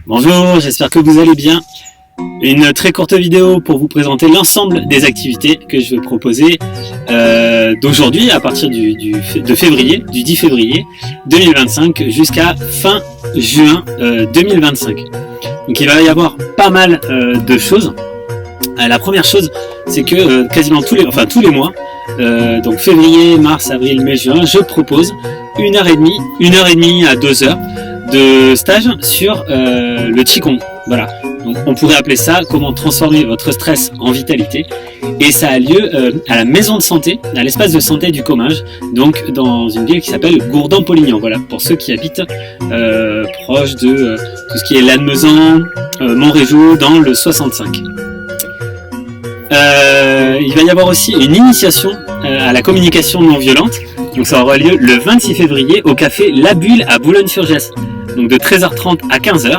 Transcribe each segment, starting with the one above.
Bonjour, j'espère que vous allez bien. Une très courte vidéo pour vous présenter l'ensemble des activités que je vais proposer d'aujourd'hui à partir du 10 février 2025 jusqu'à fin juin 2025. Donc il va y avoir pas mal de choses. La première chose, c'est que quasiment tous les mois, donc février, mars, avril, mai, juin, je propose 1h30 à 2 heures de stage sur le Qigong. Voilà. Donc on pourrait appeler ça comment transformer votre stress en vitalité. Et ça a lieu à la maison de santé, à l'espace de santé du Comminges, donc dans une ville qui s'appelle Gourdan-Polignan. Voilà, pour ceux qui habitent proche de tout ce qui est Lannemezan, Montrégeau, dans le 65. Il va y avoir aussi une initiation à la communication non violente. Donc ça aura lieu le 26 février au café La Bulle à Boulogne-sur-Gesse. Donc de 13h30 à 15h.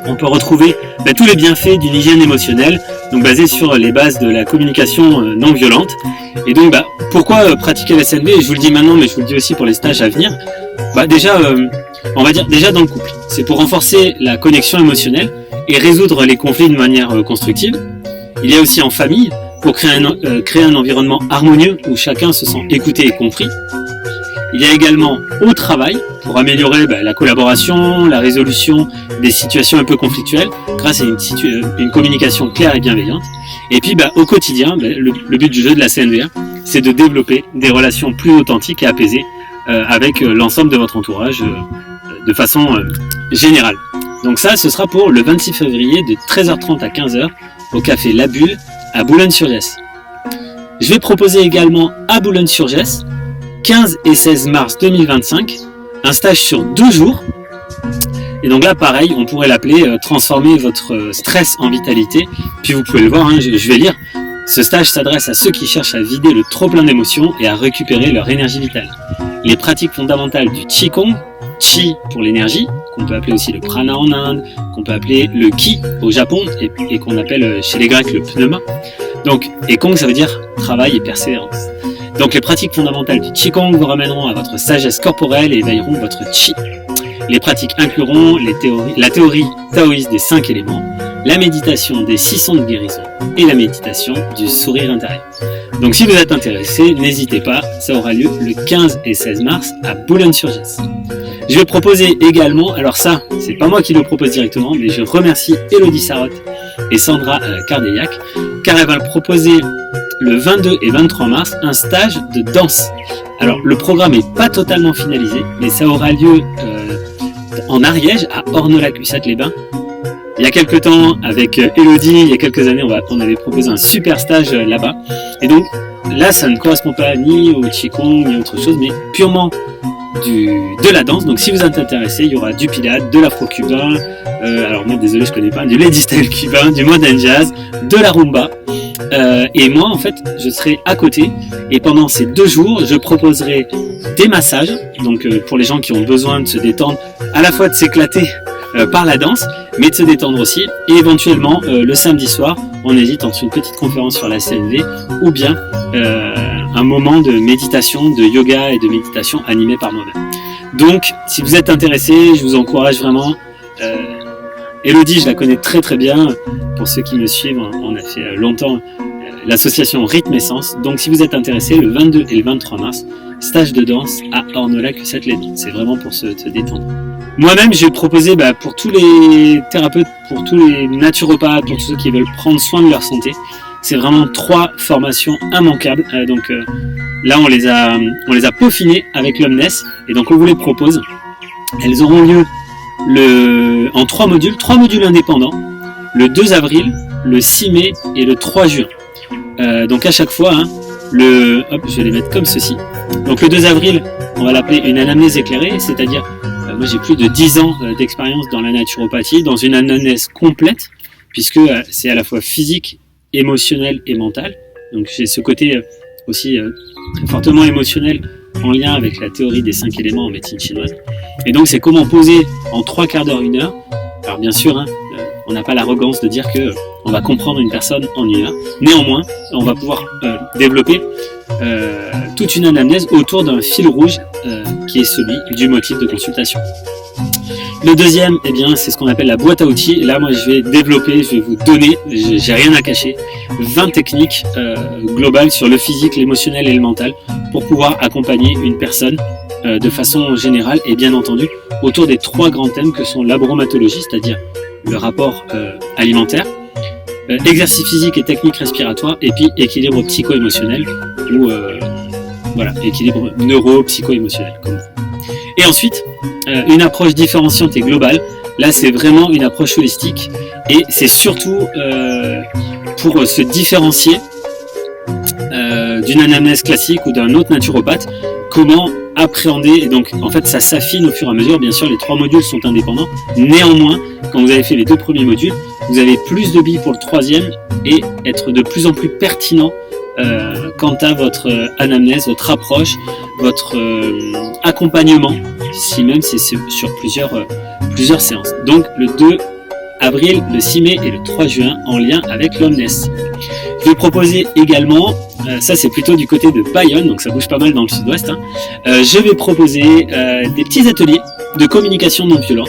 On peut retrouver tous les bienfaits d'une hygiène émotionnelle, donc basée sur les bases de la communication non violente. Et donc pourquoi pratiquer la SNV? Et je vous le dis maintenant, mais je vous le dis aussi pour les stages à venir. Déjà, on va dire déjà dans le couple. C'est pour renforcer la connexion émotionnelle et résoudre les conflits de manière constructive. Il y a aussi en famille, pour créer un environnement harmonieux où chacun se sent écouté et compris. Il y a également au travail, pour améliorer la collaboration, la résolution des situations un peu conflictuelles, grâce à une communication claire et bienveillante. Et puis au quotidien, le but du jeu de la CNVA, c'est de développer des relations plus authentiques et apaisées avec l'ensemble de votre entourage de façon générale. Donc ça, ce sera pour le 26 février de 13h30 à 15h au café La Bulle à Boulogne-sur-Gesse. Je vais proposer également à Boulogne-sur-Gesse, 15 et 16 mars 2025, un stage sur 2 jours. Et donc là, pareil, on pourrait l'appeler transformer votre stress en vitalité. Puis vous pouvez le voir, je vais lire. Ce stage s'adresse à ceux qui cherchent à vider le trop-plein d'émotions et à récupérer leur énergie vitale. Les pratiques fondamentales du Qigong, Qi pour l'énergie, qu'on peut appeler aussi le prana en Inde, qu'on peut appeler le Ki au Japon et qu'on appelle chez les Grecs le pneuma. Donc, et Kong, ça veut dire travail et persévérance. Donc les pratiques fondamentales du Qigong vous ramèneront à votre sagesse corporelle et éveilleront votre Qi. Les pratiques incluront la théorie taoïste des 5 éléments, la méditation des 6 sons de guérison et la méditation du sourire intérieur. Donc si vous êtes intéressé, n'hésitez pas, ça aura lieu le 15 et 16 mars à Boulogne-sur-Gesse. Je vais proposer également, alors ça, c'est pas moi qui le propose directement, mais je remercie Elodie Sarotte et Sandra Cardeillac, car elles vont proposer le 22 et 23 mars un stage de danse. Alors le programme n'est pas totalement finalisé, mais ça aura lieu en Ariège, à Ornolac-Ussat-les-Bains. Il y a quelques temps, avec Elodie, il y a quelques années, on avait proposé un super stage là-bas. Et donc là, ça ne correspond pas ni au Qigong ni autre chose, mais purement de la danse. Donc si vous êtes intéressé, il y aura du pilates, de l'afro-cubain, alors moi désolé je connais pas, du lady style cubain, du modern jazz, de la rumba. Et moi en fait je serai à côté et pendant ces 2 jours je proposerai des massages, donc pour les gens qui ont besoin de se détendre, à la fois de s'éclater par la danse, mais de se détendre aussi, et éventuellement le samedi soir on hésite entre une petite conférence sur la CNV ou bien un moment de méditation, de yoga et de méditation animé par moi-même. Donc si vous êtes intéressé, je vous encourage vraiment. Elodie, je la connais très très bien. Pour ceux qui me suivent, on a fait longtemps l'association Rythme Essence. Donc si vous êtes intéressé, le 22 et le 23 mars, stage de danse à Ornolac-Ussat-les-Bains. C'est vraiment pour se détendre. Moi-même, je vais proposer pour tous les thérapeutes, pour tous les naturopathes, pour tous ceux qui veulent prendre soin de leur santé. C'est vraiment 3 formations immanquables. Donc là, on les a peaufinées avec l'Omnes et donc on vous les propose. Elles auront lieu en 3 modules indépendants, le 2 avril, le 6 mai et le 3 juin. Donc à chaque fois, je vais les mettre comme ceci. Donc le 2 avril, on va l'appeler une anamnèse éclairée, c'est-à-dire, moi j'ai plus de 10 ans d'expérience dans la naturopathie, dans une anamnèse complète, puisque c'est à la fois physique, émotionnel et mental. Donc j'ai ce côté aussi très fortement émotionnel en lien avec la théorie des 5 éléments en médecine chinoise. Et donc c'est comment poser en 3 quarts d'heure, 1 heure. Alors bien sûr, on n'a pas l'arrogance de dire que on va comprendre une personne en 1 heure. Néanmoins, on va pouvoir développer toute une anamnèse autour d'un fil rouge qui est celui du motif de consultation. Le deuxième, eh bien, c'est ce qu'on appelle la boîte à outils. Là, moi, je vais développer, je vais vous donner, j'ai rien à cacher, 20 techniques globales sur le physique, l'émotionnel et le mental pour pouvoir accompagner une personne de façon générale et bien entendu autour des 3 grands thèmes que sont l'abromatologie, c'est-à-dire le rapport alimentaire, exercice physique et technique respiratoire, et puis équilibre psycho-émotionnel ou voilà, équilibre neuro-psycho-émotionnel. Et ensuite, une approche différenciante et globale. Là, c'est vraiment une approche holistique et c'est surtout pour se différencier d'une anamnèse classique ou d'un autre naturopathe, comment appréhender. Et donc, en fait, ça s'affine au fur et à mesure. Bien sûr, les 3 modules sont indépendants. Néanmoins, quand vous avez fait les 2 premiers modules, vous avez plus de billes pour le 3e et être de plus en plus pertinent quant à votre anamnèse, votre approche, votre accompagnement, si même c'est sur plusieurs séances. Donc le 2 avril, le 6 mai et le 3 juin en lien avec l'Omnes. Je vais proposer également, ça c'est plutôt du côté de Bayonne, donc ça bouge pas mal dans le sud-ouest, hein, je vais proposer des petits ateliers de communication non violente.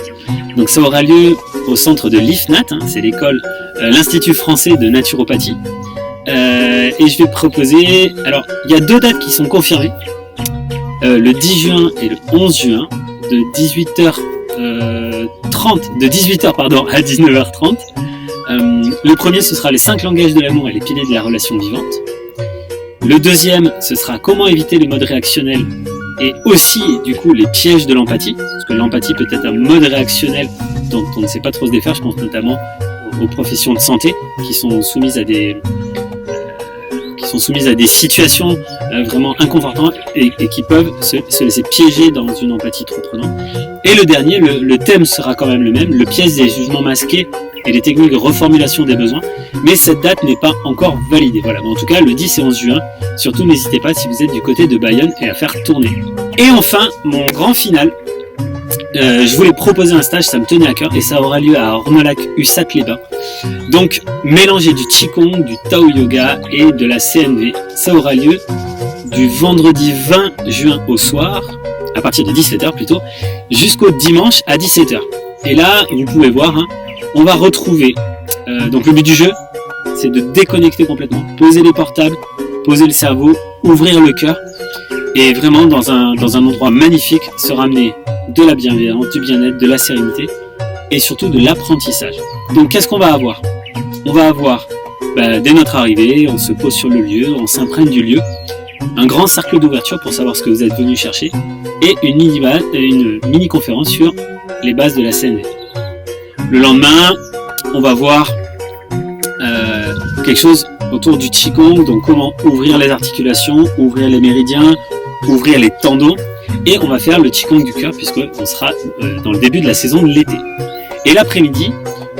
Donc ça aura lieu au centre de l'IFNAT, hein, c'est l'école, l'Institut français de naturopathie. Et je vais proposer, alors il y a 2 dates qui sont confirmées, le 10 juin et le 11 juin de 18h30 à 19h30. Le premier ce sera les 5 langages de l'amour et les piliers de la relation vivante. Le deuxième ce sera comment éviter les modes réactionnels et aussi du coup les pièges de l'empathie, parce que l'empathie peut être un mode réactionnel dont on ne sait pas trop se défaire. Je pense notamment aux professions de santé qui sont soumises à des situations vraiment inconfortantes et qui peuvent se laisser piéger dans une empathie trop prenante. Et le dernier, le thème sera quand même le même, le piège des jugements masqués et les techniques de reformulation des besoins, mais cette date n'est pas encore validée. Voilà, mais en tout cas le 10 et 11 juin, surtout n'hésitez pas si vous êtes du côté de Bayonne et à faire tourner. Et enfin, mon grand final, je voulais proposer un stage, ça me tenait à cœur, et ça aura lieu à Ornolac-Ussat-les-Bains. Donc, mélanger du Qigong, du Tao Yoga et de la CNV. Ça aura lieu du vendredi 20 juin au soir, à partir de 17h plutôt, jusqu'au dimanche à 17h. Et là, vous pouvez voir, hein, on va retrouver, donc le but du jeu, c'est de déconnecter complètement, poser les portables, poser le cerveau, ouvrir le cœur, et vraiment dans un endroit magnifique, se ramener de la bienveillance, du bien-être, de la sérénité et surtout de l'apprentissage. Donc qu'est-ce qu'on va avoir? On va avoir, dès notre arrivée, on se pose sur le lieu, on s'imprègne du lieu, un grand cercle d'ouverture pour savoir ce que vous êtes venu chercher et une mini-conférence sur les bases de la CNV. Le lendemain, on va voir quelque chose autour du Qigong, donc comment ouvrir les articulations, ouvrir les méridiens, ouvrir les tendons. Et on va faire le Qigong du cœur puisqu'on sera dans le début de la saison de l'été. Et l'après-midi,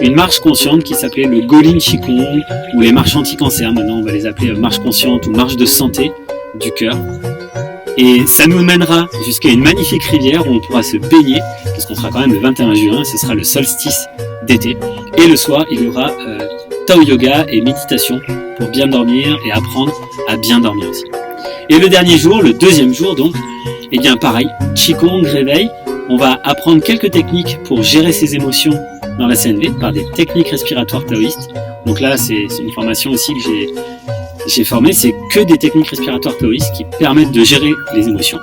une marche consciente qui s'appelait le Golin Qigong ou les marches anti-cancer. Maintenant, on va les appeler marche consciente ou marche de santé du cœur. Et ça nous mènera jusqu'à une magnifique rivière où on pourra se baigner parce qu'on sera quand même le 21 juin, ce sera le solstice d'été. Et le soir, il y aura Tao Yoga et méditation pour bien dormir et apprendre à bien dormir aussi. Et le dernier jour, le 2e jour donc, et bien pareil, Qigong réveil, on va apprendre quelques techniques pour gérer ses émotions dans la CNV par des techniques respiratoires taoïstes. Donc là, c'est une formation aussi que j'ai formée, c'est que des techniques respiratoires taoïstes qui permettent de gérer les émotions.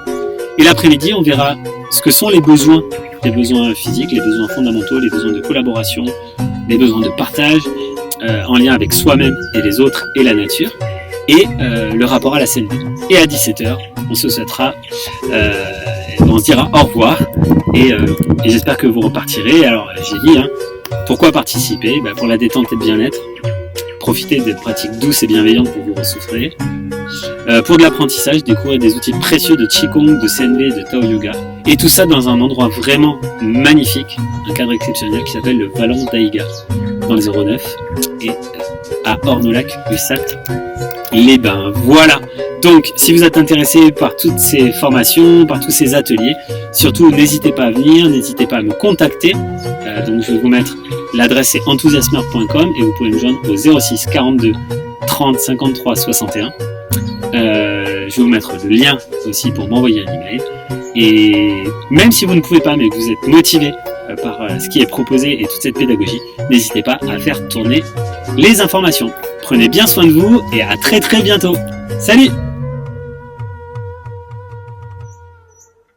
Et l'après-midi, on verra ce que sont les besoins physiques, les besoins fondamentaux, les besoins de collaboration, les besoins de partage, en lien avec soi-même et les autres et la nature, et le rapport à la CNV. Et à 17h, on se souhaitera, on se dira au revoir, et j'espère que vous repartirez. Alors j'ai dit, hein, pourquoi participer? Pour la détente et le bien-être, profitez des pratiques douces et bienveillantes pour vous ressouffler, pour de l'apprentissage, découvrir des outils précieux de Qigong, de CNV, de Tao Yoga, et tout ça dans un endroit vraiment magnifique, un cadre exceptionnel qui s'appelle le Vallon d'Aïga, dans les 09, et à Ornolac-Ussat-les-Bains. Voilà. Donc, si vous êtes intéressé par toutes ces formations, par tous ces ateliers, surtout n'hésitez pas à venir, n'hésitez pas à me contacter. Donc, je vais vous mettre l'adresse, c'est enthousiasmeur.com et vous pouvez me joindre au 06 42 30 53 61. Je vais vous mettre le lien aussi pour m'envoyer un email. Et même si vous ne pouvez pas, mais que vous êtes motivé par ce qui est proposé et toute cette pédagogie, n'hésitez pas à faire tourner les informations. Prenez bien soin de vous et à très très bientôt. Salut!